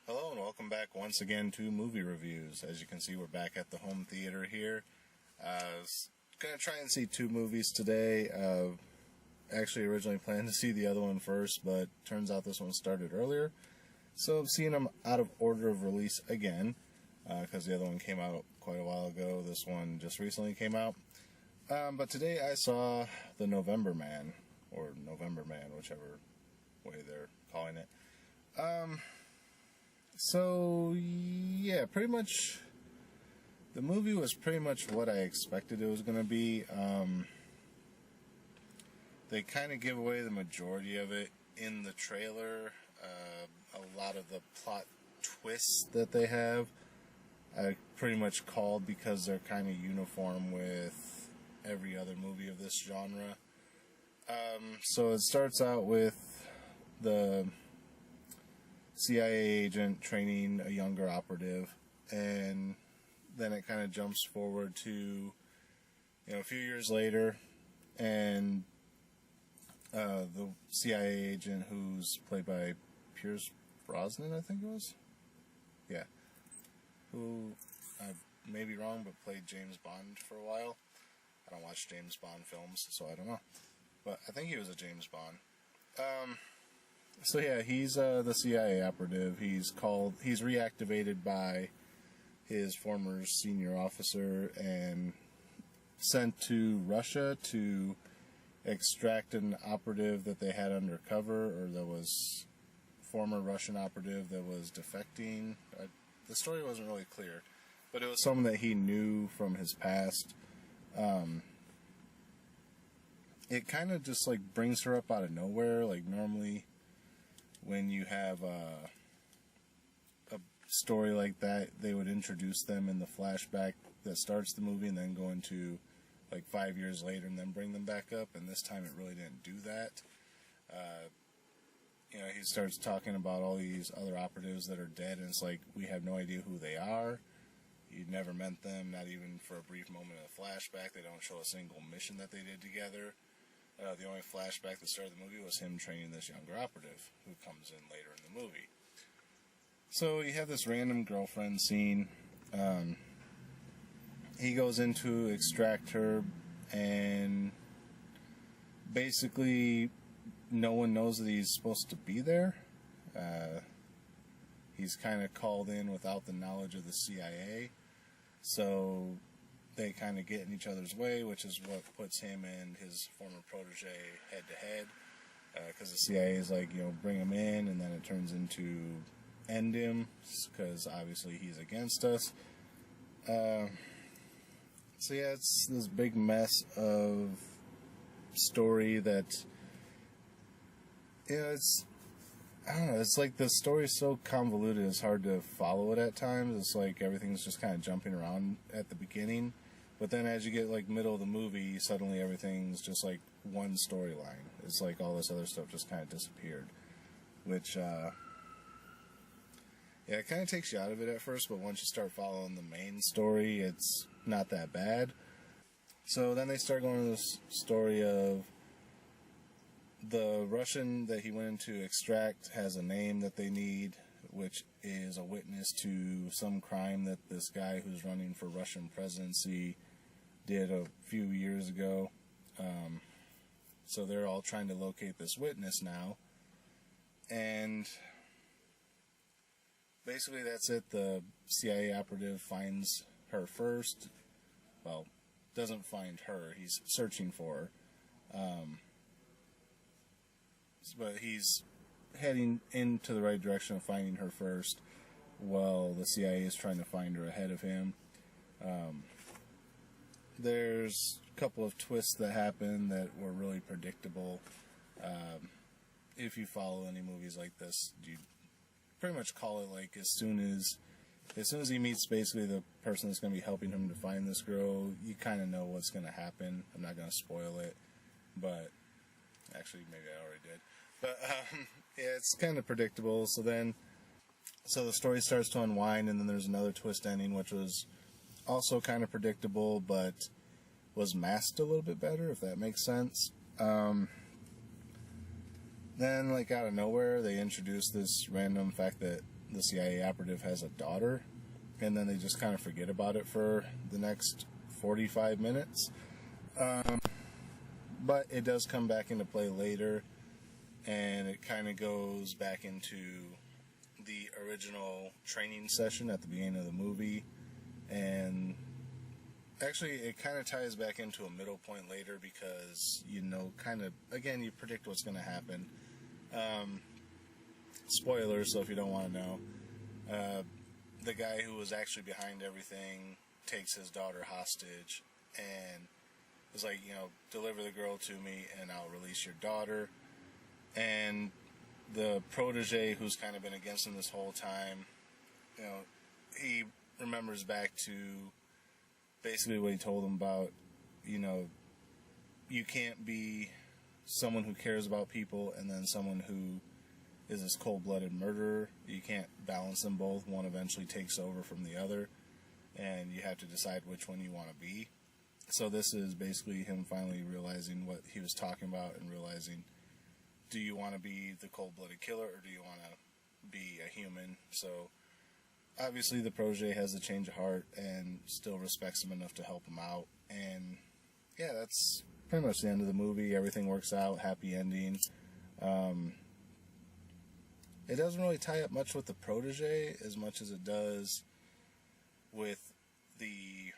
Hello and welcome back once again to Movie Reviews. As you can see, we're back at the home theater here. I was going to try and see two movies today. Actually originally planned to see the other one first, but turns out this one started earlier. So I've seen them out of order of release again, because the other one came out quite a while ago. This one just recently came out. But today I saw The November Man, or November Man, whichever way they're calling it. So, yeah, pretty much, the movie was pretty much what I expected it was going to be. They kind of give away the majority of it in the trailer. A lot of the plot twists that they have, I pretty much called because they're kind of uniform with every other movie of this genre. So it starts out with the CIA agent training a younger operative, and then it kind of jumps forward to, a few years later, and the CIA agent, who's played by Pierce Brosnan, I think it was, who, I may be wrong, but played James Bond for a while. I don't watch James Bond films, so I don't know, but I think he was a James Bond. So yeah, he's the CIA operative. He's reactivated by his former senior officer and sent to Russia to extract an operative that they had undercover, or that was former Russian operative that was defecting. The story wasn't really clear, but it was someone that he knew from his past. It kind of just brings her up out of nowhere. Normally, when you have a story like that, they would introduce them in the flashback that starts the movie and then go into 5 years later and then bring them back up, and this time it really didn't do that. He starts talking about all these other operatives that are dead, and it's we have no idea who they are. You never met them, not even for a brief moment in a flashback. They don't show a single mission that they did together. The only flashback that started the movie was him training this younger operative, who comes in later in the movie. So you have this random girlfriend scene. He goes in to extract her, and basically no one knows that he's supposed to be there. He's kind of called in without the knowledge of the CIA. So they kind of get in each other's way, which is what puts him and his former protege head to head. Because the CIA is bring him in, and then it turns into end him, because obviously he's against us. So yeah, it's this big mess of story that, it's, I don't know, it's the story's so convoluted, it's hard to follow it at times. It's everything's just kind of jumping around at the beginning. But then as you get middle of the movie, suddenly everything's just one storyline. It's all this other stuff just kind of disappeared. Which, it kind of takes you out of it at first, but once you start following the main story, it's not that bad. So then they start going to this story of the Russian that he went in to extract has a name that they need, which is a witness to some crime that this guy who's running for Russian presidency did a few years ago. So they're all trying to locate this witness now. And basically that's it. The CIA operative finds her first. Well, doesn't find her. He's searching for her. But he's heading into the right direction of finding her first, while the CIA is trying to find her ahead of him. There's a couple of twists that happen that were really predictable. If you follow any movies like this, you pretty much call it as soon as he meets basically the person that's going to be helping him to find this girl, you kind of know what's going to happen. I'm not going to spoil it, but actually maybe I already did. But yeah, it's kind of predictable. So the story starts to unwind, and then there's another twist ending, which was also kind of predictable, but was masked a little bit better, if that makes sense. Then, out of nowhere, they introduced this random fact that the CIA operative has a daughter, and then they just kind of forget about it for the next 45 minutes. But it does come back into play later, and it kind of goes back into the original training session at the beginning of the movie, and actually it kind of ties back into a middle point later because, you know, kind of, again, you predict what's going to happen. Spoilers, so if you don't want to know, the guy who was actually behind everything takes his daughter hostage and is like, you know, deliver the girl to me and I'll release your daughter. And the protege, who's kind of been against him this whole time, you know, he remembers back to basically what he told him about, you know, you can't be someone who cares about people and then someone who is this cold-blooded murderer. You can't balance them both. One eventually takes over from the other, and you have to decide which one you want to be. So this is basically him finally realizing what he was talking about and realizing, do you want to be the cold-blooded killer or do you want to be a human? So obviously the protege has a change of heart and still respects him enough to help him out. And yeah, that's pretty much the end of the movie. Everything works out, happy ending. It doesn't really tie up much with the protege as much as it does with the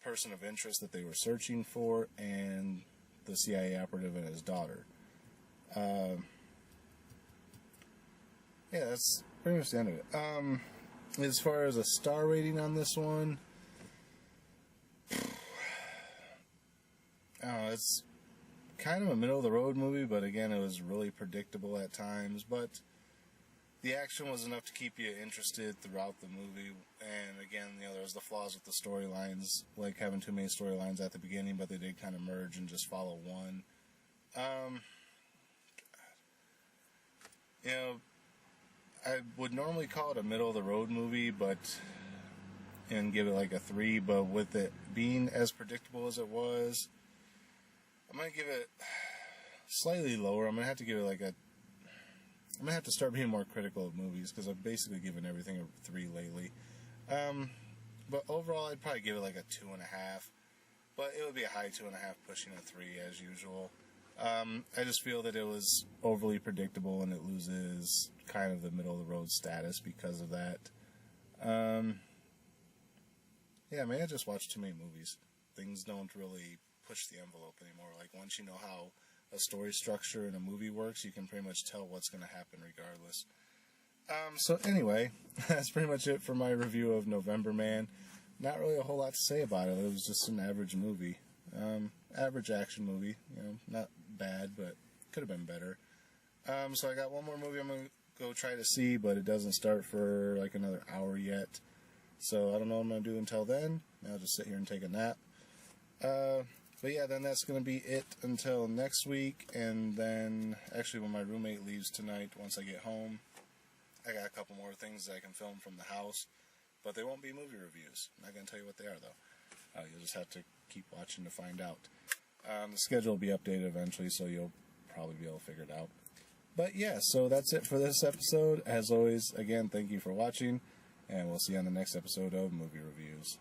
person of interest that they were searching for and the CIA operative and his daughter. Yeah, that's pretty much the end of it. As far as a star rating on this one, it's kind of a middle-of-the-road movie, but again, it was really predictable at times, but the action was enough to keep you interested throughout the movie. And again, you know, there was the flaws with the storylines, like having too many storylines at the beginning, but they did kind of merge and just follow one. You know, I would normally call it a middle-of-the-road movie, and give it like a 3, but with it being as predictable as it was, I'm going to give it slightly lower. I'm going to have to give it like I'm going to have to start being more critical of movies because I've basically given everything a 3 lately. But overall, I'd probably give it like a 2.5. But it would be a high 2.5, pushing a 3 as usual. I just feel that it was overly predictable and it loses kind of the middle-of-the-road status because of that. Yeah, maybe I just watched too many movies. Things don't really push the envelope anymore. Like, once you know how a story structure in a movie works, you can pretty much tell what's going to happen regardless. So anyway, that's pretty much it for my review of November Man. Not really a whole lot to say about it. It was just an average movie. Average action movie. You know, not bad, but could have been better. So I got one more movie I'm going to go try to see, but it doesn't start for like another hour yet. So I don't know what I'm going to do until then. I'll just sit here and take a nap. But yeah, then that's going to be it until next week. And then, actually, when my roommate leaves tonight, once I get home, I got a couple more things that I can film from the house. But they won't be movie reviews. I'm not going to tell you what they are, though. You'll just have to keep watching to find out. The schedule will be updated eventually, so you'll probably be able to figure it out. But yeah, so that's it for this episode. As always, again, thank you for watching. And we'll see you on the next episode of Movie Reviews.